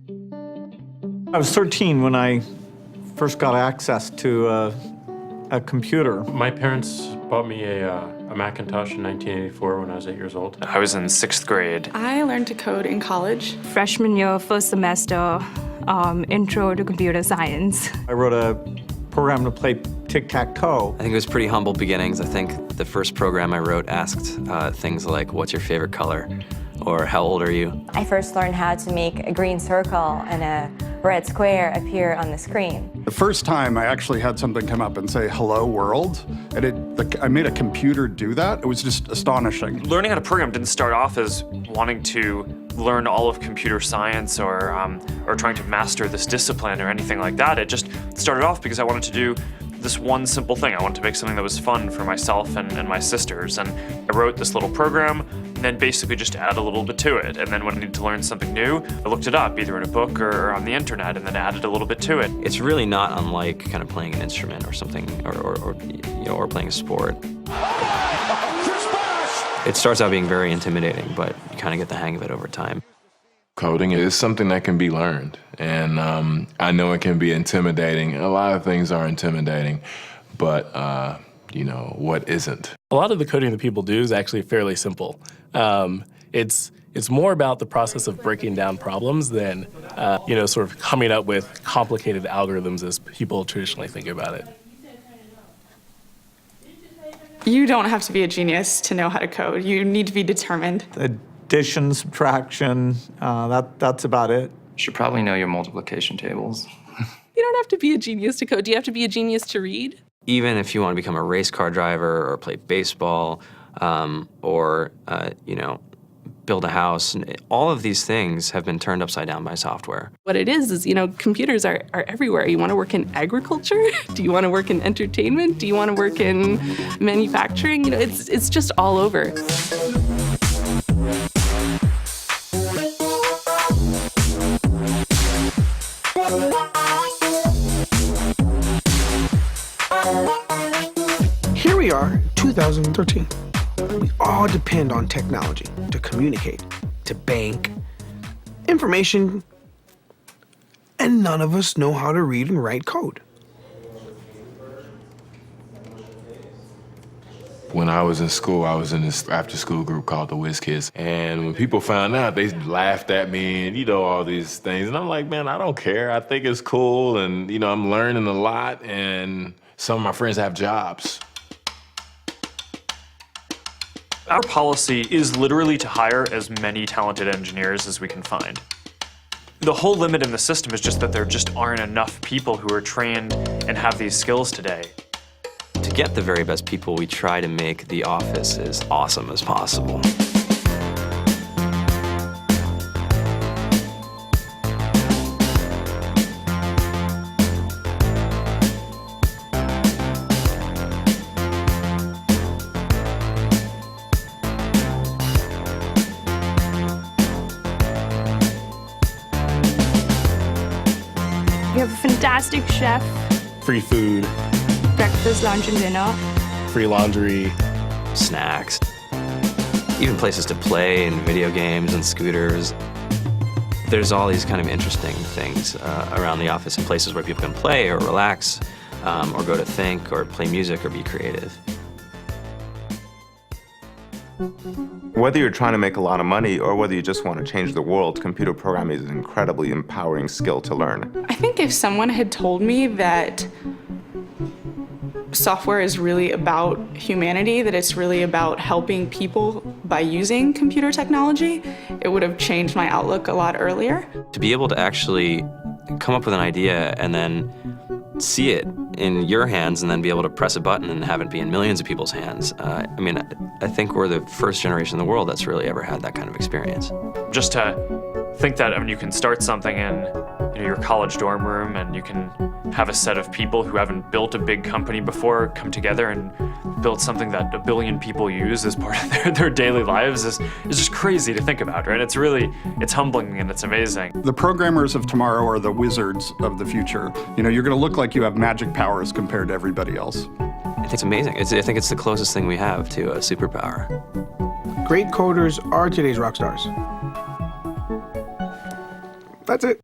I was 13 when I first got access to a computer. My parents bought me a Macintosh in 1984 when I was 8 years old. I was in 6th grade. I learned to code in college. Freshman year, first semester, intro to computer science. I wrote a program to play tic-tac-toe. I think it was pretty humble beginnings. I think the first program I wrote asked things like, what's your favorite color? Or how old are you? I first learned how to make a green circle and a red square appear on the screen. The first time I actually had something come up and say, hello world, and I made a computer do that. It was just astonishing. Learning how to program didn't start off as wanting to learn all of computer science or trying to master this discipline or anything like that. It just started off because I wanted to do this one simple thing. I wanted to make something that was fun for myself and my sisters. And I wrote this little program and then basically just added a little bit to it. And then when I needed to learn something new, I looked it up either in a book or on the internet and then added a little bit to it. It's really not unlike kind of playing an instrument or something, or playing a sport. It starts out being very intimidating, but you kind of get the hang of it over time. Coding is something that can be learned, and I know it can be intimidating. A lot of things are intimidating, but what isn't? A lot of the coding that people do is actually fairly simple. It's more about the process of breaking down problems than sort of coming up with complicated algorithms as people traditionally think about it. You don't have to be a genius to know how to code. You need to be determined. Addition, subtraction, that's about it. You should probably know your multiplication tables. You don't have to be a genius to code. Do you have to be a genius to read? Even if you want to become a race car driver or play baseball or build a house, all of these things have been turned upside down by software. What it is, computers are everywhere. You want to work in agriculture? Do you want to work in entertainment? Do you want to work in manufacturing? It's just all over. Here we are, 2013. We all depend on technology to communicate, to bank, information, and none of us know how to read and write code. When I was in school, I was in this after-school group called the Whiz Kids. And when people found out, they laughed at me and, all these things. And I'm like, man, I don't care. I think it's cool. And, I'm learning a lot. And some of my friends have jobs. Our policy is literally to hire as many talented engineers as we can find. The whole limit in the system is just that there just aren't enough people who are trained and have these skills today. To get the very best people, we try to make the office as awesome as possible. We have a fantastic chef, Free food, breakfast, lunch, and dinner. free laundry, snacks, even places to play and video games and scooters. There's all these kind of interesting things around the office and places where people can play or relax or go to think or play music or be creative. Whether you're trying to make a lot of money or whether you just want to change the world, computer programming is an incredibly empowering skill to learn. I think if someone had told me that software is really about humanity, that it's really about helping people by using computer technology, it would have changed my outlook a lot earlier. To be able to actually come up with an idea and then see it in your hands and then be able to press a button and have it be in millions of people's hands. I think we're the first generation in the world that's really ever had that kind of experience. Just to think that you can start something in your college dorm room and you can have a set of people who haven't built a big company before come together and build something that 1 billion people use as part of their daily lives is just crazy to think about, right? It's humbling and it's amazing. The programmers of tomorrow are the wizards of the future. You're going to look like you have magic powers compared to everybody else. I think it's amazing. I think it's the closest thing we have to a superpower. Great coders are today's rock stars. That's it.